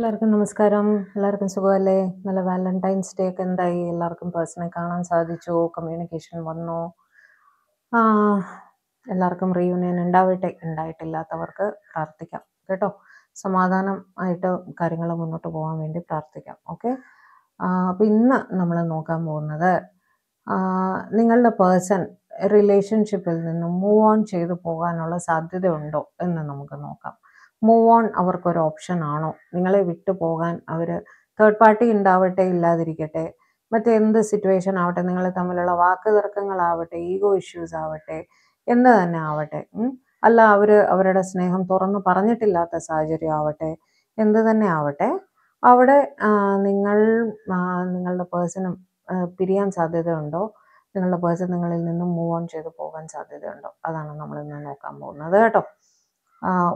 എല്ലാവർക്കും നമസ്കാരം. എല്ലാവർക്കും സുഖമല്ലേ? നല്ല വാലന്റൈൻസ് ഡേ ഒക്കെ എന്തായി? എല്ലാവർക്കും പേഴ്സണെ കാണാൻ സാധിച്ചോ? കമ്മ്യൂണിക്കേഷൻ വന്നോ? ആ, എല്ലാവർക്കും റീയൂണിയൻ ഉണ്ടാവട്ടെ. ഉണ്ടായിട്ടില്ലാത്തവർക്ക് പ്രാർത്ഥിക്കാം കേട്ടോ. സമാധാനം ആയിട്ട് കാര്യങ്ങൾ മുന്നോട്ട് പോകാൻ വേണ്ടി പ്രാർത്ഥിക്കാം. ഓക്കെ. അപ്പം ഇന്ന് നമ്മൾ നോക്കാൻ പോകുന്നത് നിങ്ങളുടെ പേഴ്സൺ റിലേഷൻഷിപ്പിൽ നിന്ന് മൂവ് ഓൺ ചെയ്തു പോകാനുള്ള സാധ്യതയുണ്ടോ എന്ന് നമുക്ക് നോക്കാം. മൂവ് ഓൺ അവർക്കൊരു ഓപ്ഷൻ ആണോ? നിങ്ങളെ വിട്ടു പോകാൻ അവർ തേർഡ് പാർട്ടി ഉണ്ടാവട്ടെ, ഇല്ലാതിരിക്കട്ടെ, മറ്റെന്ത് സിറ്റുവേഷൻ ആവട്ടെ, നിങ്ങൾ തമ്മിലുള്ള വാക്ക് തർക്കങ്ങളാവട്ടെ, ഈഗോ ഇഷ്യൂസ് ആവട്ടെ, എന്ത് തന്നെ ആവട്ടെ, അല്ല അവരുടെ സ്നേഹം തുറന്നു പറഞ്ഞിട്ടില്ലാത്ത സാഹചര്യം ആവട്ടെ, എന്ത് തന്നെ ആവട്ടെ, അവിടെ നിങ്ങളുടെ പേഴ്സണും പിരിയാൻ സാധ്യതയുണ്ടോ? നിങ്ങളുടെ പേഴ്സൺ നിങ്ങളിൽ നിന്നും മൂവ് ഓൺ ചെയ്ത് പോകാൻ സാധ്യതയുണ്ടോ? അതാണ് നമ്മൾ ഇന്ന് നോക്കാൻ പോകുന്നത് കേട്ടോ.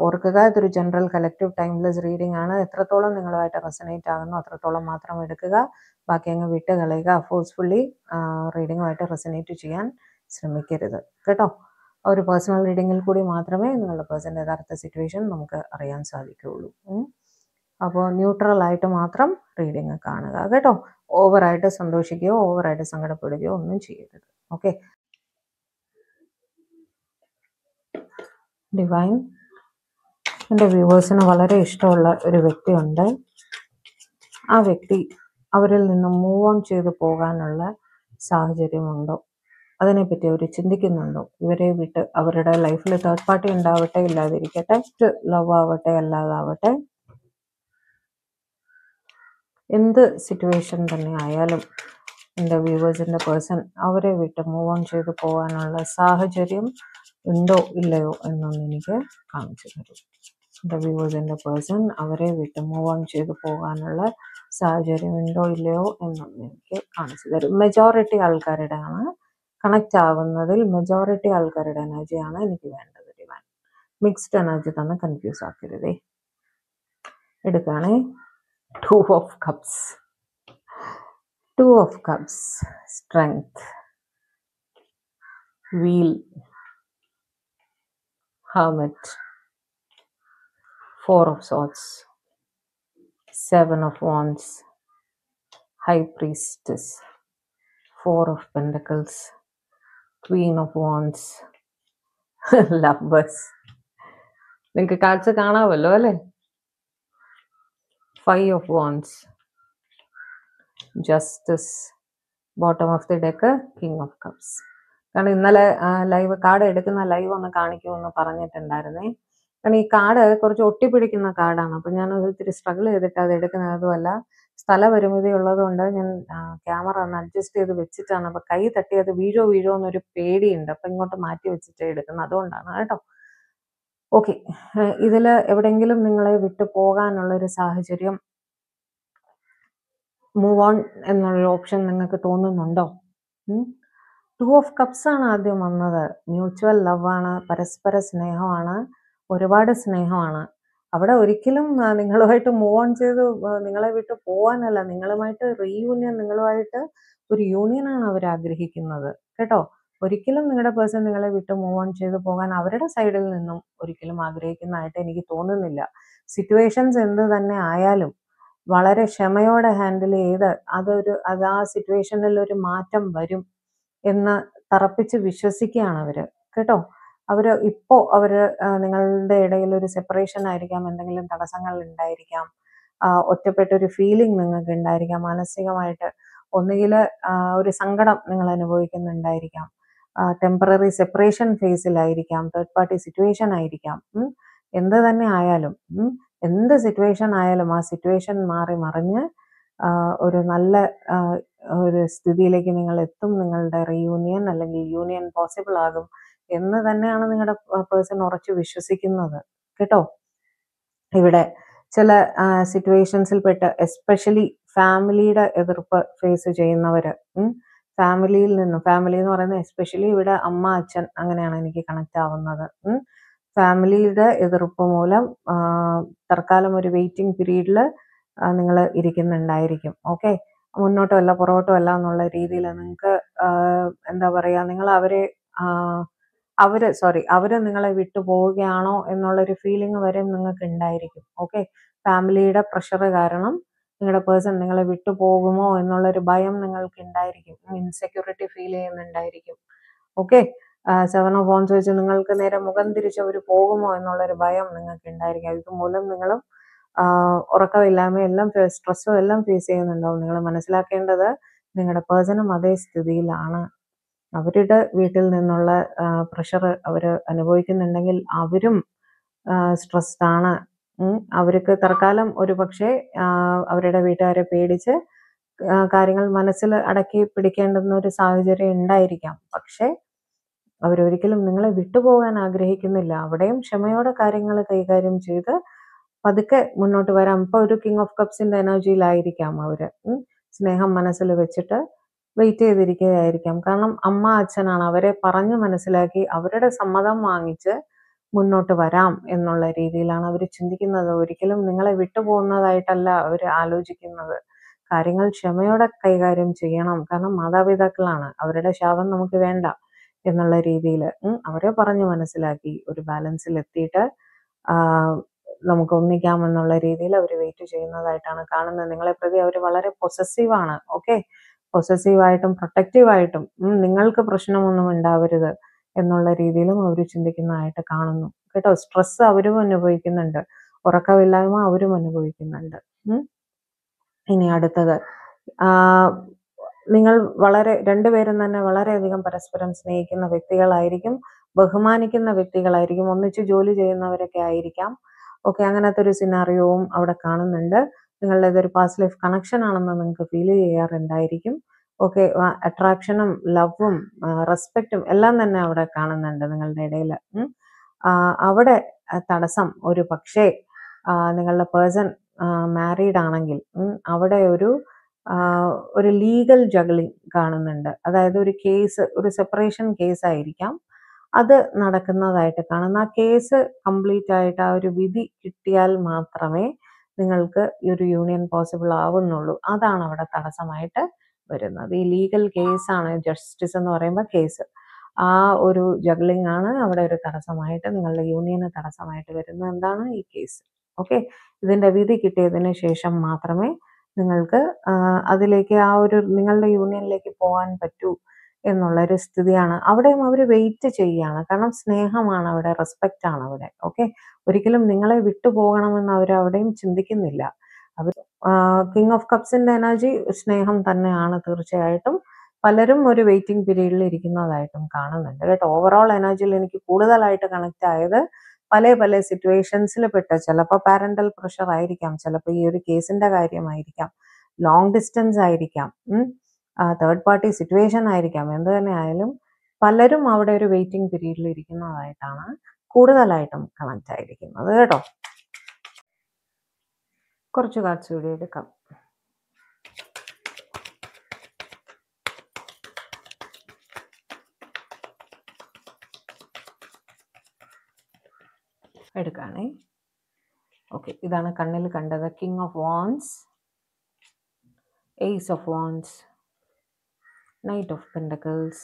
ഓർക്കുക, ഇതൊരു ജനറൽ കളക്റ്റീവ് ടൈംലെസ് റീഡിംഗ് ആണ്. എത്രത്തോളം നിങ്ങളുമായിട്ട് റെസനേറ്റ് ആകുന്നു അത്രത്തോളം മാത്രം എടുക്കുക, ബാക്കി അങ്ങ് വിട്ട് കളയുക. ഫോഴ്സ്ഫുള്ളി റീഡിങ്ങുമായിട്ട് റെസനേറ്റ് ചെയ്യാൻ ശ്രമിക്കരുത് കേട്ടോ. ഒരു പേഴ്സണൽ റീഡിങ്ങിൽ കൂടി മാത്രമേ നിങ്ങളുടെ പേഴ്സൻ്റെ യഥാർത്ഥ സിറ്റുവേഷൻ നമുക്ക് അറിയാൻ സാധിക്കുകയുള്ളൂ. അപ്പോൾ ന്യൂട്രലായിട്ട് മാത്രം റീഡിങ് കാണുക കേട്ടോ. ഓവറായിട്ട് സന്തോഷിക്കുകയോ ഓവറായിട്ട് സങ്കടപ്പെടുകയോ ഒന്നും ചെയ്യരുത്. ഓക്കെ. ഡിവൈൻ, എൻ്റെ വ്യൂവേഴ്സിന് വളരെ ഇഷ്ടമുള്ള ഒരു വ്യക്തിയുണ്ട്. ആ വ്യക്തി അവരിൽ നിന്ന് മൂവ് ഓൺ ചെയ്ത് പോകാനുള്ള സാഹചര്യമുണ്ടോ? അതിനെപ്പറ്റി അവർ ചിന്തിക്കുന്നുണ്ടോ? ഇവരെ വിട്ട് അവരുടെ ലൈഫിൽ തേർഡ് പാർട്ടി ഉണ്ടാവട്ടെ, ഇല്ലാതിരിക്കട്ടെ, ലവ് ആവട്ടെ, അല്ലാതാവട്ടെ, എന്ത് സിറ്റുവേഷൻ തന്നെ ആയാലും എൻ്റെ വ്യൂവേഴ്സിൻ്റെ പേഴ്സൺ അവരെ വിട്ട് മൂവ് ഓൺ ചെയ്ത് പോകാനുള്ള സാഹചര്യം ഉണ്ടോ ഇല്ലയോ എന്നൊന്ന് എനിക്ക് കാണിച്ചു തരും. എൻ്റെ വ്യൂവേഴ്സിൻ്റെ പേഴ്സൺ അവരെ വിട്ട് മൂവ് ഓൺ ചെയ്ത് പോകാനുള്ള സാഹചര്യം ഉണ്ടോ ഇല്ലയോ എന്നൊന്ന് എനിക്ക് കാണിച്ചു തരും. മെജോറിറ്റി ആൾക്കാരുടെ ആണ് കണക്റ്റ് ആവുന്നതിൽ, മെജോറിറ്റി ആൾക്കാരുടെ എനർജിയാണ് എനിക്ക് വേണ്ടത്. ഡിവൈൻ, മിക്സ്ഡ് എനർജി തന്നെ confuse ആക്കരുതേ. എടുക്കുകയാണേ. Two of Cups, Two of Cups, Strength, Wheel, Hermit, Four of Swords, Seven of Wands, High Priestess, Four of Pentacles, Queen of Wands, Lovers. നിങ്ങൾക്ക് കാഴ്ച കാണാമല്ലോ അല്ലേ? Five of Wands, Justice, bottom of the deck, King of Cups. കാരണം ഇന്നലെ live card എടുക്കുന്ന live ഒന്ന് കാണിക്കുമെന്ന് പറഞ്ഞിട്ടുണ്ടായിരുന്നേ. കാരണം ഈ കാർഡ് കുറച്ച് ഒട്ടിപ്പിടിക്കുന്ന കാർഡാണ്. അപ്പം ഞാൻ ഒത്തിരി സ്ട്രഗിൾ ചെയ്തിട്ട് അത് എടുക്കുന്നതുമല്ല, സ്ഥലപരിമിതി ഉള്ളതുകൊണ്ട് ഞാൻ ക്യാമറ ഒന്ന് അഡ്ജസ്റ്റ് ചെയ്ത് വെച്ചിട്ടാണ്. അപ്പം കൈ തട്ടി അത് വീഴോ എന്നൊരു പേടിയുണ്ട്. അപ്പം ഇങ്ങോട്ട് മാറ്റി വെച്ചിട്ട് എടുക്കുന്നത്, അതുകൊണ്ടാണ് കേട്ടോ. ഓക്കെ. ഇതിൽ എവിടെയെങ്കിലും നിങ്ങളെ വിട്ടു പോകാനുള്ളൊരു സാഹചര്യം, മൂവ് ഓൺ എന്നുള്ളൊരു ഓപ്ഷൻ നിങ്ങൾക്ക് തോന്നുന്നുണ്ടോ? ടു ഓഫ് കപ്സ് ആണ് ആദ്യം വന്നത്. മ്യൂച്വൽ ലവ് ആണ്, പരസ്പര സ്നേഹമാണ്, ഒരുപാട് സ്നേഹമാണ്. അവിടെ ഒരിക്കലും നിങ്ങളുമായിട്ട് മൂവ് ഓൺ ചെയ്ത് നിങ്ങളെ വിട്ട് പോകാനല്ല, നിങ്ങളുമായിട്ട് റീയൂണിയൻ, നിങ്ങളുമായിട്ട് ഒരു യൂണിയനാണ് അവർ ആഗ്രഹിക്കുന്നത് കേട്ടോ. ഒരിക്കലും നിങ്ങളുടെ പേഴ്സൺ നിങ്ങളെ വിട്ട് മൂവ് ഓൺ ചെയ്ത് പോകാൻ അവരുടെ സൈഡിൽ നിന്നും ഒരിക്കലും ആഗ്രഹിക്കുന്നതായിട്ട് എനിക്ക് തോന്നുന്നില്ല. സിറ്റുവേഷൻസ് എന്ത് തന്നെ ആയാലും വളരെ ക്ഷമയോടെ ഹാൻഡിൽ ചെയ്ത് അത് ആ സിറ്റുവേഷനിൽ ഒരു മാറ്റം വരും എന്ന് തറപ്പിച്ച് വിശ്വസിക്കുകയാണ് അവര് കേട്ടോ. അവര് നിങ്ങളുടെ ഇടയിൽ ഒരു സെപ്പറേഷൻ ആയിരിക്കാം, എന്തെങ്കിലും തടസ്സങ്ങൾ ഉണ്ടായിരിക്കാം, ഒറ്റപ്പെട്ടൊരു ഫീലിംഗ് നിങ്ങൾക്ക് ഉണ്ടായിരിക്കാം, മാനസികമായിട്ട് ഒന്നുകിൽ ഒരു സങ്കടം നിങ്ങൾ അനുഭവിക്കുന്നുണ്ടായിരിക്കാം, ടെമ്പററി സെപ്പറേഷൻ ഫേസിലായിരിക്കാം, തേർഡ് പാർട്ടി സിറ്റുവേഷൻ ആയിരിക്കാം. എന്ത് തന്നെ ആയാലും, എന്ത് സിറ്റുവേഷൻ ആയാലും ആ സിറ്റുവേഷൻ മാറി മറിഞ്ഞ് ഒരു നല്ല ഒരു സ്ഥിതിയിലേക്ക് നിങ്ങൾ എത്തും. നിങ്ങളുടെ റീയൂണിയൻ അല്ലെങ്കിൽ യൂണിയൻ പോസിബിൾ ആകും എന്ന് തന്നെയാണ് നിങ്ങളുടെ പേഴ്സൺ ഉറച്ചു വിശ്വസിക്കുന്നത് കേട്ടോ. ഇവിടെ ചില സിറ്റുവേഷൻസിൽ പെട്ട്, എസ്പെഷ്യലി ഫാമിലിയുടെ എതിർപ്പ് ഫേസ് ചെയ്യുന്നവര്, ഫാമിലി എന്ന് പറയുന്നത് എസ്പെഷ്യലി ഇവിടെ അമ്മ, അച്ഛൻ, അങ്ങനെയാണ് എനിക്ക് കണക്ട് ആവുന്നത്. ഫാമിലിയുടെ എതിർപ്പ് മൂലം തൽക്കാലം ഒരു വെയിറ്റിംഗ് പീരീഡിൽ നിങ്ങൾ ഇരിക്കുന്നുണ്ടായിരിക്കും. ഓക്കെ. മുന്നോട്ടോ അല്ല പുറകോട്ടോ അല്ല എന്നുള്ള രീതിയിൽ നിങ്ങൾക്ക് എന്താ പറയുക, നിങ്ങൾ അവരെ അവര് നിങ്ങളെ വിട്ടു പോവുകയാണോ എന്നുള്ളൊരു ഫീലിംഗ് വരെ നിങ്ങൾക്ക് ഉണ്ടായിരിക്കും. ഓക്കെ, ഫാമിലിയുടെ പ്രഷർ കാരണം നിങ്ങളുടെ പേഴ്സൺ നിങ്ങളെ വിട്ടു പോകുമോ എന്നുള്ളൊരു ഭയം നിങ്ങൾക്ക് ഉണ്ടായിരിക്കും, ഇൻസെക്യൂരിറ്റി ഫീൽ ചെയ്യുന്നുണ്ടായിരിക്കും. ഓക്കെ, 7 ഓഫ് വാൻഡ്സ് വെച്ച് നിങ്ങൾക്ക് നേരെ മുഖം തിരിച്ച് അവർ പോകുമോ എന്നുള്ളൊരു ഭയം നിങ്ങൾക്ക് ഉണ്ടായിരിക്കും. ഇതുമൂലം നിങ്ങളും ഉറക്കമില്ലായ്മ എല്ലാം സ്ട്രെസ്സും എല്ലാം ഫേസ് ചെയ്യുന്നുണ്ടാവും. നിങ്ങൾ മനസ്സിലാക്കേണ്ടത് നിങ്ങളുടെ പേഴ്സണും അതേ സ്ഥിതിയിലാണ്. അവരുടെ വീട്ടിൽ നിന്നുള്ള പ്രഷർ അവർ അനുഭവിക്കുന്നുണ്ടെങ്കിൽ അവരും സ്ട്രെസ്ഡ് ആണ്. അവർക്ക് തൽക്കാലം ഒരു പക്ഷേ അവരുടെ വീട്ടുകാരെ പേടിച്ച് കാര്യങ്ങൾ മനസ്സിൽ അടക്കി പിടിക്കേണ്ടുന്ന ഒരു സാഹചര്യം ഉണ്ടായിരിക്കാം. പക്ഷേ അവരൊരിക്കലും നിങ്ങളെ വിട്ടുപോകാൻ ആഗ്രഹിക്കുന്നില്ല. അവിടെയും ക്ഷമയോടെ കാര്യങ്ങൾ കൈകാര്യം ചെയ്ത് പതുക്കെ മുന്നോട്ട് വരാം. ഇപ്പൊ ഒരു കിങ് ഓഫ് കപ്സിന്റെ എനർജിയിലായിരിക്കാം അവര്. സ്നേഹം മനസ്സിൽ വെച്ചിട്ട് വെയിറ്റ് ചെയ്തിരിക്കുകയായിരിക്കാം. കാരണം അമ്മ അച്ഛനാണ്, അവരെ പറഞ്ഞ് മനസ്സിലാക്കി അവരുടെ സമ്മതം വാങ്ങിച്ച് മുന്നോട്ട് വരാം എന്നുള്ള രീതിയിലാണ് അവർ ചിന്തിക്കുന്നത്. ഒരിക്കലും നിങ്ങളെ വിട്ടുപോകുന്നതായിട്ടല്ല അവർ ആലോചിക്കുന്നത്. കാര്യങ്ങൾ ക്ഷമയോടെ കൈകാര്യം ചെയ്യണം. കാരണം മാതാപിതാക്കളാണ്, അവരുടെ ശാപം നമുക്ക് വേണ്ട എന്നുള്ള രീതിയിൽ അവരെ പറഞ്ഞ് മനസ്സിലാക്കി ഒരു ബാലൻസിൽ എത്തിയിട്ട് നമുക്ക് ഒന്നിക്കാമെന്നുള്ള രീതിയിൽ അവർ വെയിറ്റ് ചെയ്യുന്നതായിട്ടാണ് കാണുന്നത്. നിങ്ങളെ പ്രതി അവർ വളരെ പൊസസീവാണ്. ഓക്കെ, പൊസസീവായിട്ടും പ്രൊട്ടക്റ്റീവായിട്ടും നിങ്ങൾക്ക് പ്രശ്നമൊന്നും ഉണ്ടാവരുത് എന്നുള്ള രീതിയിലും അവർ ചിന്തിക്കുന്നതായിട്ട് കാണുന്നു കേട്ടോ. സ്ട്രെസ് അവരും അനുഭവിക്കുന്നുണ്ട്, ഉറക്കമില്ലായ്മ അവരും അനുഭവിക്കുന്നുണ്ട്. ഇനി അടുത്തത്, നിങ്ങൾ രണ്ടുപേരും തന്നെ വളരെയധികം പരസ്പരം സ്നേഹിക്കുന്ന വ്യക്തികളായിരിക്കും, ബഹുമാനിക്കുന്ന വ്യക്തികളായിരിക്കും, ഒന്നിച്ച് ജോലി ചെയ്യുന്നവരൊക്കെ ആയിരിക്കാം. ഓക്കെ, അങ്ങനത്തെ ഒരു സിനാറിയോവും അവിടെ കാണുന്നുണ്ട്. നിങ്ങളുടെ ഇതൊരു പാസ്റ്റ് ലൈഫ് കണക്ഷൻ ആണെന്ന് നിങ്ങൾക്ക് ഫീൽ ചെയ്യാറുണ്ടായിരിക്കും. ഓക്കെ, അട്രാക്ഷനും ലവും റെസ്പെക്റ്റും എല്ലാം തന്നെ അവിടെ കാണുന്നുണ്ട് നിങ്ങളുടെ ഇടയിൽ. അവിടെ തടസ്സം ഒരു പക്ഷേ നിങ്ങളുടെ പേഴ്സൺ മാരീഡ് ആണെങ്കിൽ അവിടെ ഒരു ലീഗൽ ജഗ്ലിംഗ് കാണുന്നുണ്ട്. അതായത് ഒരു സെപ്പറേഷൻ കേസ് ആയിരിക്കാം അത് നടക്കുന്നതായിട്ട് കാണുന്ന. ആ കേസ് കംപ്ലീറ്റ് ആയിട്ട് ആ ഒരു വിധി കിട്ടിയാൽ മാത്രമേ നിങ്ങൾക്ക് ഈ ഒരു യൂണിയൻ പോസിബിൾ ആവുന്നുള്ളൂ. അതാണ് അവിടെ തടസ്സമായിട്ട് വരുന്നത്. ഈ ലീഗൽ കേസാണ്, ജസ്റ്റിസ് എന്ന് പറയുമ്പോൾ കേസ്, ആ ഒരു ജഗ്ലിംഗ് ആണ് അവിടെ ഒരു തടസ്സമായിട്ട്, നിങ്ങളുടെ യൂണിയന് തടസ്സമായിട്ട് വരുന്നത്. എന്താണ് ഈ കേസ്? ഓക്കെ, ഇതിന്റെ വിധി കിട്ടിയതിന് ശേഷം മാത്രമേ നിങ്ങൾക്ക് അതിലേക്ക് നിങ്ങളുടെ യൂണിയനിലേക്ക് പോകാൻ പറ്റൂ എന്നുള്ളൊരു സ്ഥിതിയാണ്. അവിടെയും അവർ വെയിറ്റ് ചെയ്യുകയാണ്. കാരണം സ്നേഹമാണ് അവിടെ, റെസ്പെക്റ്റ് ആണ് അവിടെ. ഓക്കെ, ഒരിക്കലും നിങ്ങളെ വിട്ടു പോകണമെന്ന് അവർ അവിടെയും ചിന്തിക്കുന്നില്ല. അവർ കിങ് ഓഫ് കപ്സിന്റെ എനർജി സ്നേഹം തന്നെയാണ് തീർച്ചയായിട്ടും. പലരും ഒരു വെയിറ്റിംഗ് പീരീഡിൽ ഇരിക്കുന്നതായിട്ടും കാണുന്നുണ്ട് കേട്ടോ. ഓവറോൾ എനർജിയിൽ എനിക്ക് കൂടുതലായിട്ട് കണക്ട് ആയത് പല സിറ്റുവേഷൻസിൽ പെട്ട്, ചിലപ്പോൾ പാരന്റൽ പ്രഷർ ആയിരിക്കാം, ചിലപ്പോൾ ഈ ഒരു കേസിന്റെ കാര്യമായിരിക്കാം, ലോങ് ഡിസ്റ്റൻസ് ആയിരിക്കാം, തേർഡ് പാർട്ടി സിറ്റുവേഷൻ ആയിരിക്കാം. എന്ത് തന്നെ ആയാലും പലരും അവിടെ ഒരു വെയിറ്റിംഗ് പീരീഡിൽ ഇരിക്കുന്നതായിട്ടാണ് കൂടുതലായിട്ടും കണക്ട് ആയിരിക്കുന്നത് കേട്ടോ. കുറച്ച് കാർഡ്സ് കൂടി എടുക്കാം. എടുക്കാണേ. ഓക്കെ, ഇതാണ് കണ്ണിൽ കണ്ടത്. King of wands, ace of wands, knight of pentacles,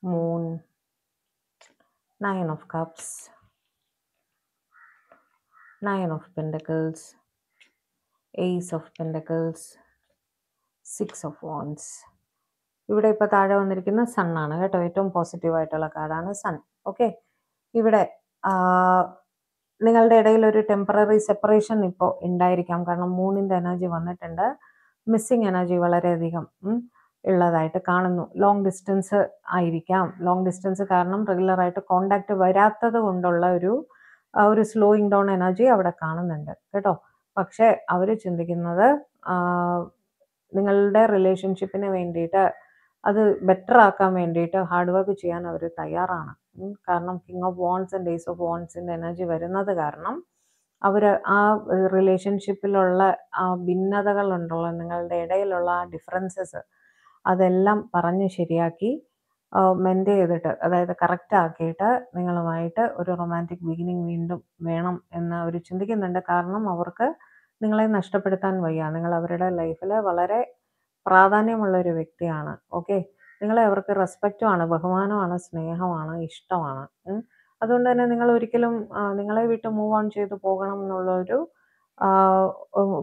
moon, nine of cups, nine of pentacles, ace of pentacles, six of wands. ഇവിടെ ഇപ്പോൾ താഴെ വന്നിരിക്കുന്ന സൺ ആണ് കേട്ടോ. ഏറ്റവും പോസിറ്റീവ് ആയിട്ടുള്ള കാർഡാണ് സൺ. ഓക്കെ, ഇവിടെ നിങ്ങളുടെ ഇടയിൽ ഒരു ടെമ്പററി സെപ്പറേഷൻ ഇപ്പോൾ ഉണ്ടായിരിക്കാം. കാരണം മൂണിൻ്റെ എനർജി വന്നിട്ടുണ്ട്. മിസ്സിങ് എനർജി വളരെയധികം ഉള്ളതായിട്ട് കാണുന്നു. ലോങ് ഡിസ്റ്റൻസ് ആയിരിക്കാം. ലോങ് ഡിസ്റ്റൻസ് കാരണം റെഗുലറായിട്ട് കോണ്ടാക്ട് വരാത്തത് കൊണ്ടുള്ള ഒരു സ്ലോയിങ് ഡൗൺ എനർജി അവിടെ കാണുന്നുണ്ട് കേട്ടോ. പക്ഷേ അവർ ചിന്തിക്കുന്നത് നിങ്ങളുടെ റിലേഷൻഷിപ്പിന് വേണ്ടിയിട്ട്, അത് ബെറ്റർ ആക്കാൻ വേണ്ടിയിട്ട് ഹാർഡ് വർക്ക് ചെയ്യാൻ അവർ തയ്യാറാണ്. കാരണം king of wands and ace of വാൻഡ്സിൻ്റെ എനർജി വരുന്നത് കാരണം അവർ ആ റിലേഷൻഷിപ്പിലുള്ള ആ ഭിന്നതകളുണ്ടല്ലോ, നിങ്ങളുടെ ഇടയിലുള്ള ആ ഡിഫറൻസസ്, അതെല്ലാം പറഞ്ഞ് ശരിയാക്കി മെൻഡ് ചെയ്തിട്ട്, അതായത് കറക്റ്റ് ആക്കിയിട്ട് നിങ്ങളുമായിട്ട് ഒരു റൊമാൻറ്റിക് ബിഗിനിങ് വീണ്ടും വേണം എന്ന് അവർ ചിന്തിക്കുന്നുണ്ട്. കാരണം അവർക്ക് നിങ്ങളെ നഷ്ടപ്പെടുത്താൻ വയ്യ. നിങ്ങൾ അവരുടെ ലൈഫിൽ വളരെ പ്രാധാന്യമുള്ള ഒരു വ്യക്തിയാണ്. ഓക്കെ, നിങ്ങളെ അവർക്ക് റെസ്പെക്റ്റുമാണ്, ബഹുമാനമാണ്, സ്നേഹമാണ്, ഇഷ്ടമാണ്. അതുകൊണ്ട് തന്നെ നിങ്ങൾ ഒരിക്കലും നിങ്ങളെ വിട്ട് മൂവ് ഓൺ ചെയ്ത് പോകണം എന്നുള്ളൊരു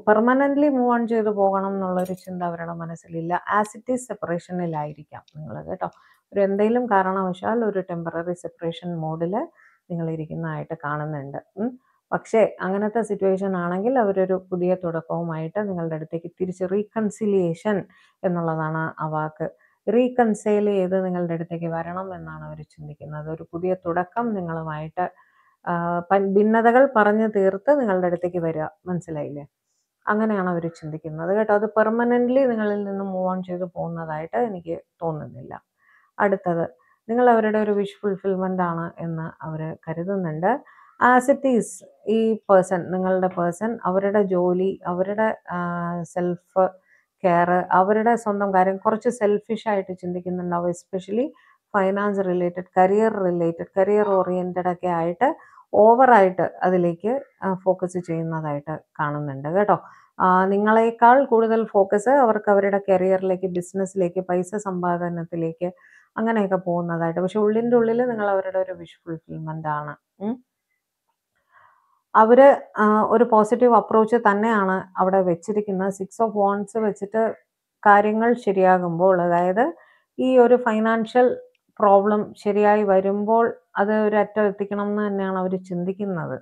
പെർമനൻ്റ്ലി മൂവ് ഓൺ ചെയ്ത് പോകണം എന്നുള്ളൊരു ചിന്ത അവരുടെ മനസ്സിലില്ല. ആസ് ഇറ്റ് ഈസ് സെപ്പറേഷനിലായിരിക്കാം നിങ്ങൾ കേട്ടോ. ഒരു എന്തെങ്കിലും കാരണവശാൽ ഒരു ടെമ്പററി സെപ്പറേഷൻ മോഡിൽ നിങ്ങൾ ഇരിക്കുന്നതായിട്ട് കാണുന്നുണ്ട്. പക്ഷേ അങ്ങനത്തെ സിറ്റുവേഷൻ ആണെങ്കിൽ അവരൊരു പുതിയ തുടക്കവുമായിട്ട് നിങ്ങളുടെ അടുത്തേക്ക് തിരിച്ച് റീകൺസിലിയേഷൻ എന്നുള്ളതാണ് ആ വാക്ക്. റീകൺസൈൽ ചെയ്ത് നിങ്ങളുടെ അടുത്തേക്ക് വരണം എന്നാണ് അവർ ചിന്തിക്കുന്നത്. ഒരു പുതിയ തുടക്കം നിങ്ങളുമായിട്ട് ഭിന്നതകൾ പറഞ്ഞു തീർത്ത് നിങ്ങളുടെ അടുത്തേക്ക് വരിക. മനസ്സിലായില്ലേ? അങ്ങനെയാണ് അവർ ചിന്തിക്കുന്നത് കേട്ടോ. അത് പെർമനൻ്റ്ലി നിങ്ങളിൽ നിന്ന് മൂവ് ഓൺ ചെയ്ത് പോകുന്നതായിട്ട് എനിക്ക് തോന്നുന്നില്ല. അടുത്തത്, നിങ്ങൾ അവരുടെ ഒരു വിഷ് ഫുൾഫിൽമെൻ്റ് ആണ് എന്ന് അവർ കരുതുന്നുണ്ട്. ആസ് ഇറ്റ് ഈസ് ഈ പേഴ്സൺ, നിങ്ങളുടെ പേഴ്സൺ അവരുടെ ജോലി, അവരുടെ സെൽഫ് കെയർ, അവരുടെ സ്വന്തം കാര്യം കുറച്ച് സെൽഫിഷായിട്ട് ചിന്തിക്കുന്നുണ്ടാവും. Especially finance related, career oriented ഒക്കെ ആയിട്ട് ഓവറായിട്ട് അതിലേക്ക് ഫോക്കസ് ചെയ്യുന്നതായിട്ട് കാണുന്നുണ്ട് കേട്ടോ. നിങ്ങളെക്കാൾ കൂടുതൽ ഫോക്കസ് അവർക്ക് അവരുടെ കരിയറിലേക്ക്, ബിസിനസ്സിലേക്ക്, പൈസ സമ്പാദനത്തിലേക്ക് അങ്ങനെയൊക്കെ പോകുന്നതായിട്ട്. പക്ഷെ ഉള്ളിൻ്റെ ഉള്ളിൽ നിങ്ങൾ അവരുടെ ഒരു വിഷ് ഫുൾഫിൽമെൻ്റ് ആണ്. അവർ ഒരു പോസിറ്റീവ് അപ്രോച്ച് തന്നെയാണ് അവിടെ വെച്ചിരിക്കുന്നത്. 6 ഓഫ് വാണ്ട്സ് വെച്ചിട്ട് കാര്യങ്ങൾ ശരിയാകുമ്പോൾ, അതായത് ഈ ഒരു ഫൈനാൻഷ്യൽ പ്രോബ്ലം ശരിയായി വരുമ്പോൾ അത് ഒരു അറ്റം എത്തിക്കണം എന്ന് തന്നെയാണ് അവർ ചിന്തിക്കുന്നത്.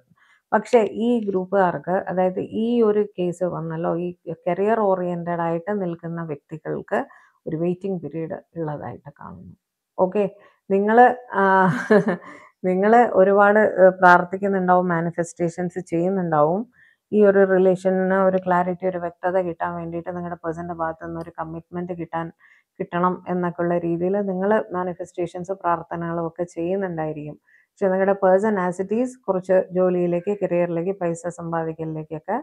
പക്ഷേ ഈ ഗ്രൂപ്പുകാർക്ക്, അതായത് ഈ ഒരു കേസ് വന്നല്ലോ, ഈ കരിയർ ഓറിയൻറ്റഡ് ആയിട്ട് നിൽക്കുന്ന വ്യക്തികൾക്ക് ഒരു വെയിറ്റിംഗ് പീരീഡ് ഉള്ളതായിട്ട് കാണുന്നു. ഓക്കെ, നിങ്ങൾ ഒരുപാട് പ്രാർത്ഥിക്കുന്നുണ്ടാവും, മാനിഫെസ്റ്റേഷൻസ് ചെയ്യുന്നുണ്ടാവും. ഈ ഒരു റിലേഷന് ഒരു ക്ലാരിറ്റി, ഒരു വ്യക്തത കിട്ടാൻ വേണ്ടിയിട്ട് നിങ്ങളുടെ പേഴ്സൻ്റെ ഭാഗത്തു നിന്ന് ഒരു കമ്മിറ്റ്മെൻറ്റ് കിട്ടണം എന്നൊക്കെ ഉള്ള രീതിയിൽ നിങ്ങൾ മാനിഫെസ്റ്റേഷൻസ്, പ്രാർത്ഥനകളും ഒക്കെ ചെയ്യുന്നുണ്ടായിരിക്കും. പക്ഷെ നിങ്ങളുടെ പേഴ്സൺ ആസ് ഇറ്റ് ഈസ് കുറച്ച് ജോലിയിലേക്ക്, കരിയറിലേക്ക്, പൈസ സമ്പാദിക്കലിലേക്കൊക്കെ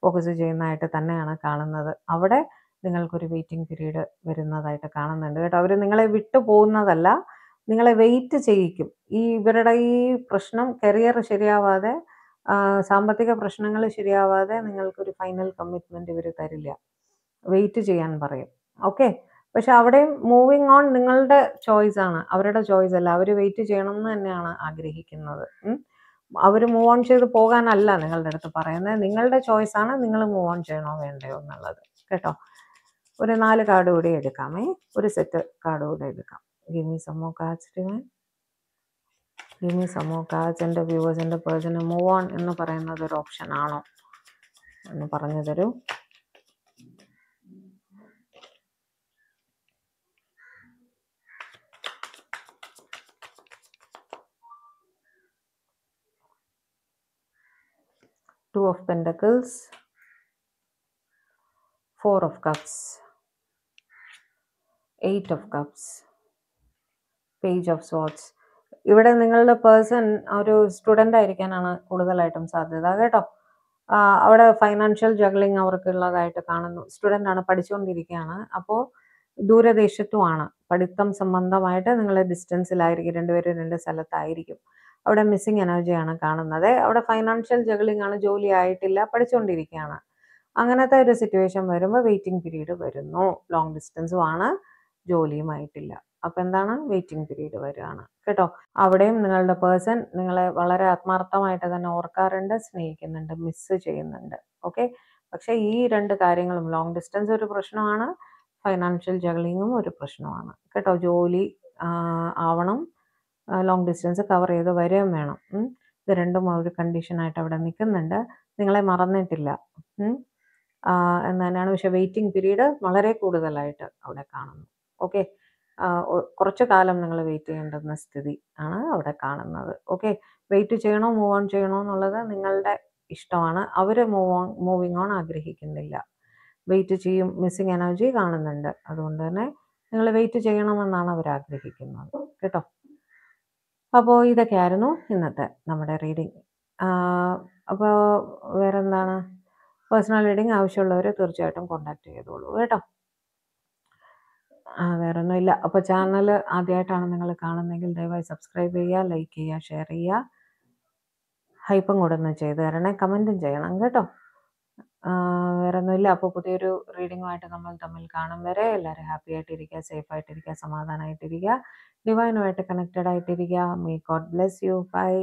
ഫോക്കസ് ചെയ്യുന്നതായിട്ട് തന്നെയാണ് കാണുന്നത്. അവിടെ നിങ്ങൾക്കൊരു വെയിറ്റിംഗ് പീരീഡ് വരുന്നതായിട്ട് കാണുന്നുണ്ട് കേട്ടോ. അവർ നിങ്ങളെ വിട്ടു പോകുന്നതല്ല, നിങ്ങളെ വെയിറ്റ് ചെയ്യിക്കും. ഇവരുടെ ഈ പ്രശ്നം, കരിയർ ശരിയാവാതെ, സാമ്പത്തിക പ്രശ്നങ്ങൾ ശരിയാവാതെ നിങ്ങൾക്കൊരു ഫൈനൽ കമ്മിറ്റ്മെൻറ്റ് ഇവർ തരില്ല. വെയിറ്റ് ചെയ്യാൻ പറയും. ഓക്കെ, പക്ഷെ അവിടെയും മൂവിങ് ഓൺ നിങ്ങളുടെ ചോയ്സ് ആണ്, അവരുടെ ചോയ്സ് അല്ല. അവർ വെയിറ്റ് ചെയ്യണം എന്ന് തന്നെയാണ് ആഗ്രഹിക്കുന്നത്. അവർ മൂവ് ഓൺ ചെയ്ത് പോകാനല്ല നിങ്ങളുടെ അടുത്ത് പറയുന്നത്. നിങ്ങളുടെ ചോയ്സ് ആണ്, നിങ്ങൾ മൂവ് ഓൺ ചെയ്യണോ വേണ്ടയോ എന്നുള്ളത് കേട്ടോ. ഒരു 4 കാർഡ് കൂടി എടുക്കാമേ. ഒരു സെറ്റ് കാർഡ് കൂടെ എടുക്കാം. Give me some more cards, Divine. Give me some more cards. എൻ്റെ വ്യൂവേഴ്സ്, എൻ്റെ പേഴ്സണ് മൂവ് ഓൺ എന്ന് പറയുന്നത് ഒരു ഓപ്ഷൻ ആണോ എന്ന് പറഞ്ഞു തരൂ. Two of Pentacles, Four of Cups, Eight of Cups, Page of Swords. ഇവിടെ നിങ്ങളുടെ പേഴ്സൺ ഒരു സ്റ്റുഡൻ്റ് ആയിരിക്കാനാണ് കൂടുതലായിട്ടും സാധ്യത കേട്ടോ. അവിടെ ഫൈനാൻഷ്യൽ ജഗ്ലിങ് അവർക്കുള്ളതായിട്ട് കാണുന്നു. സ്റ്റുഡൻ്റ് ആണ്, പഠിച്ചുകൊണ്ടിരിക്കുകയാണ്. അപ്പോൾ ദൂരദേശത്തുമാണ്, പഠിത്തം സംബന്ധമായിട്ട് നിങ്ങൾ ഡിസ്റ്റൻസിലായിരിക്കും, രണ്ടുപേരും 2 സ്ഥലത്തായിരിക്കും. അവിടെ മിസ്സിങ് എനർജിയാണ് കാണുന്നത്. അവിടെ ഫൈനാൻഷ്യൽ ജഗ്ലിങ് ആണ്, ജോലി ആയിട്ടില്ല, പഠിച്ചുകൊണ്ടിരിക്കുകയാണ്. അങ്ങനത്തെ ഒരു സിറ്റുവേഷൻ വരുമ്പോൾ വെയിറ്റിംഗ് പീരീഡ് വരുന്നു. ലോങ് ഡിസ്റ്റൻസും ആണ്, ജോലിയുമായിട്ടില്ല. അപ്പം എന്താണ്, വെയിറ്റിംഗ് പീരീഡ് വരികയാണ് കേട്ടോ. അവിടെയും നിങ്ങളുടെ പേഴ്സൺ നിങ്ങളെ വളരെ ആത്മാർത്ഥമായിട്ട് തന്നെ ഓർക്കാറുണ്ട്, സ്നേഹിക്കുന്നുണ്ട്, മിസ് ചെയ്യുന്നുണ്ട്. ഓക്കെ, പക്ഷേ ഈ 2 കാര്യങ്ങളും, ലോങ് ഡിസ്റ്റൻസ് ഒരു പ്രശ്നമാണ്, ഫൈനാൻഷ്യൽ ജഗ്ലിങ്ങും ഒരു പ്രശ്നമാണ് കേട്ടോ. ജോലി ആവണം, ലോങ് ഡിസ്റ്റൻസ് കവർ ചെയ്ത് വരികയും വേണം. ഇത് രണ്ടും ഒരു കണ്ടീഷനായിട്ട് അവിടെ നിൽക്കുന്നുണ്ട്. നിങ്ങളെ മറന്നിട്ടില്ല എന്ന് തന്നെയാണ്. പക്ഷെ വെയിറ്റിംഗ് പീരീഡ് വളരെ കൂടുതലായിട്ട് അവിടെ കാണുന്നു. ഓക്കെ, കുറച്ച് കാലം നിങ്ങൾ വെയിറ്റ് ചെയ്യേണ്ടുന്ന സ്ഥിതി ആണ് അവിടെ കാണുന്നത്. ഓക്കെ, വെയിറ്റ് ചെയ്യണോ മൂവ് ഓൺ ചെയ്യണോ എന്നുള്ളത് നിങ്ങളുടെ ഇഷ്ടമാണ്. അവർ മൂവിങ് ഓൺ ആഗ്രഹിക്കുന്നില്ല, വെയിറ്റ് ചെയ്യും. മിസ്സിങ് എനർജി കാണുന്നുണ്ട്. അതുകൊണ്ട് തന്നെ നിങ്ങൾ വെയിറ്റ് ചെയ്യണമെന്നാണ് അവർ ആഗ്രഹിക്കുന്നത് കേട്ടോ. അപ്പോൾ ഇതൊക്കെയായിരുന്നു ഇന്നത്തെ നമ്മുടെ റീഡിങ്. അപ്പോൾ വേറെ എന്താണ്, പേഴ്സണൽ റീഡിങ് ആവശ്യമുള്ളവർ തീർച്ചയായിട്ടും കോൺടാക്ട് ചെയ്തോളൂ കേട്ടോ. വേറെ ഒന്നുമില്ല. അപ്പോൾ ചാനൽ ആദ്യമായിട്ടാണ് നിങ്ങൾ കാണുന്നതെങ്കിൽ ദയവായി സബ്സ്ക്രൈബ് ചെയ്യുക, ലൈക്ക് ചെയ്യുക, ഷെയർ ചെയ്യുക, ഹൈപ്പും കൂടെ ഒന്ന് ചെയ്ത് തരണേ, കമൻറ്റും ചെയ്യണം കേട്ടോ. വേറെ ഒന്നുമില്ല. അപ്പോൾ പുതിയൊരു റീഡിങ്ങുമായിട്ട് നമ്മൾ തമ്മിൽ കാണും വരെ എല്ലാവരും ഹാപ്പി ആയിട്ടിരിക്കുക, സേഫ് ആയിട്ടിരിക്കുക, സമാധാനമായിട്ടിരിക്കുക, ഡിവൈനുമായിട്ട് കണക്റ്റഡ് ആയിട്ടിരിക്കുക. May God bless you. By.